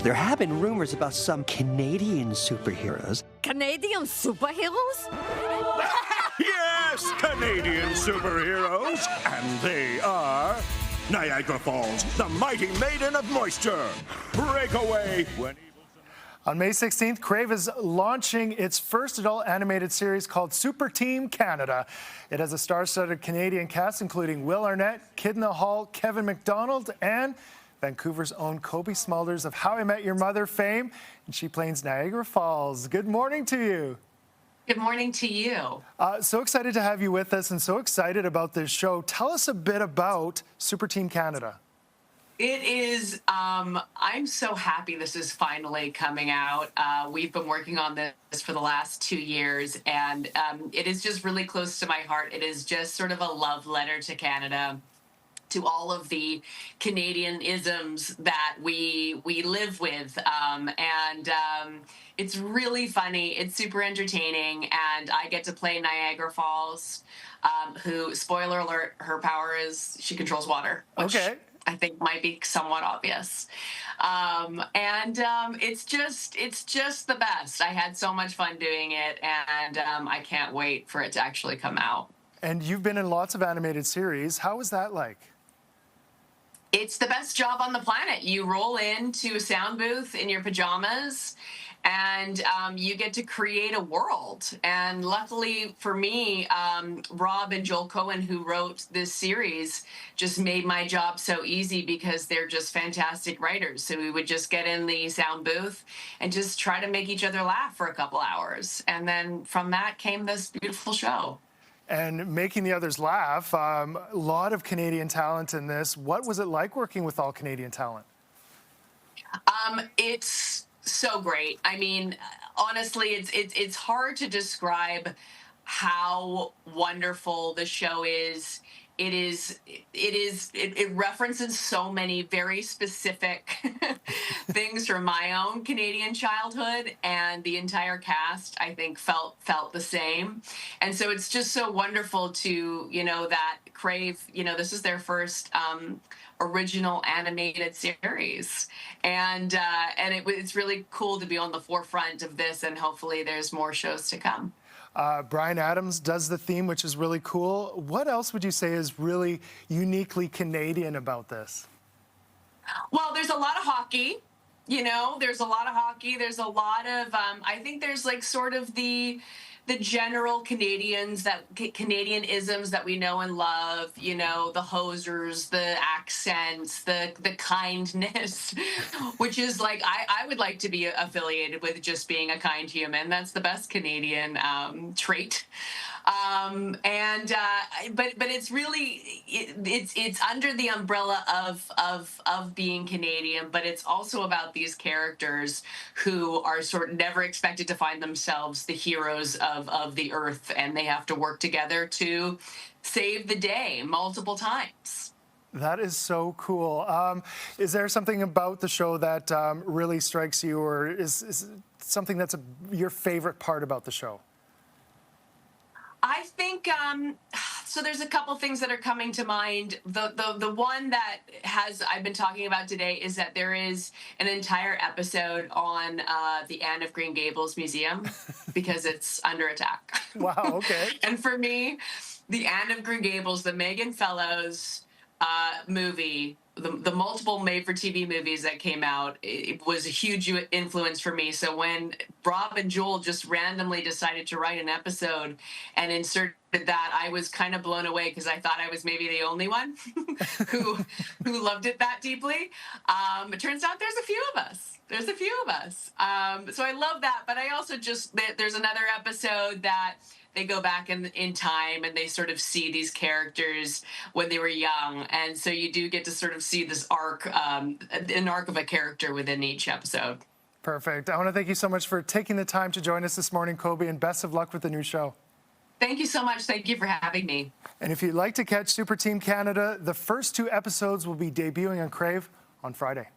there have been rumors about some Canadian superheroes. Canadian superheroes? Yes, Canadian superheroes. And they are Niagara Falls, the mighty maiden of moisture. Break away when... On May 16th, Crave is launching its first adult animated series called Super Team Canada. It has a star-studded Canadian cast, including Will Arnett, Kid in the Hall, Kevin McDonald, and Vancouver's own Cobie Smulders of How I Met Your Mother fame. And she plays Niagara Falls. Good morning to you. Good morning to you. So excited to have you with us and so excited about this show. Tell us a bit about Super Team Canada. It is, I'm so happy this is finally coming out. We've been working on this for the last 2 years, and it is just really close to my heart. It is just sort of a love letter to Canada, to all of the Canadian isms that we live with. It's really funny. It's super entertaining, and I get to play Niagara Falls, who, spoiler alert, her power is she controls water. Okay. I think might be somewhat obvious. It's just the best. I had so much fun doing it, and I can't wait for it to actually come out. And you've been in lots of animated series. How was that like? It's the best job on the planet. You roll into a sound booth in your pajamas, and you get to create a world. And luckily for me, Rob and Joel Cohen, who wrote this series, just made my job so easy because they're just fantastic writers. So we would just get in the sound booth and just try to make each other laugh for a couple hours. And then from that came this beautiful show. And making the others laugh, a lot of Canadian talent in this. What was it like working with all Canadian talent? It's so great. I mean, honestly, it's hard to describe how wonderful the show is. It references so many very specific things from my own Canadian childhood, and the entire cast, I think, felt the same. And so it's just so wonderful to, that Crave, this is their first original animated series, and it's really cool to be on the forefront of this, and hopefully there's more shows to come. Bryan Adams does the theme, which is really cool. What else would you say is really uniquely Canadian about this? Well, there's a lot of hockey. There's a lot of hockey. There's a lot of, I think there's like sort of the general Canadian isms that we know and love, the hosers, the accents, the kindness, which is like, I would like to be affiliated with just being a kind human. That's the best Canadian trait. But it's really, it's under the umbrella of being Canadian, but it's also about these characters who are sort of never expected to find themselves the heroes of the earth, and they have to work together to save the day multiple times. That is so cool. Is there something about the show that really strikes you, or is something that's your favorite part about the show? I think, so there's a couple things that are coming to mind. The one that I've been talking about today is that there is an entire episode on the Anne of Green Gables Museum because it's under attack. Wow, okay. And for me, the Anne of Green Gables, the Megan Fellows movie, the multiple made-for-TV movies that came out, it was a huge influence for me. So when Rob and Joel just randomly decided to write an episode and inserted that, I was kind of blown away because I thought I was maybe the only one who loved it that deeply. It turns out there's a few of us. So I love that, but I also there's another episode that they go back in time and they sort of see these characters when they were young. And so you do get to sort of see this arc, an arc of a character within each episode. Perfect. I want to thank you so much for taking the time to join us this morning, Cobie, and best of luck with the new show. Thank you so much. Thank you for having me. And if you'd like to catch Super Team Canada, the first 2 episodes will be debuting on Crave on Friday.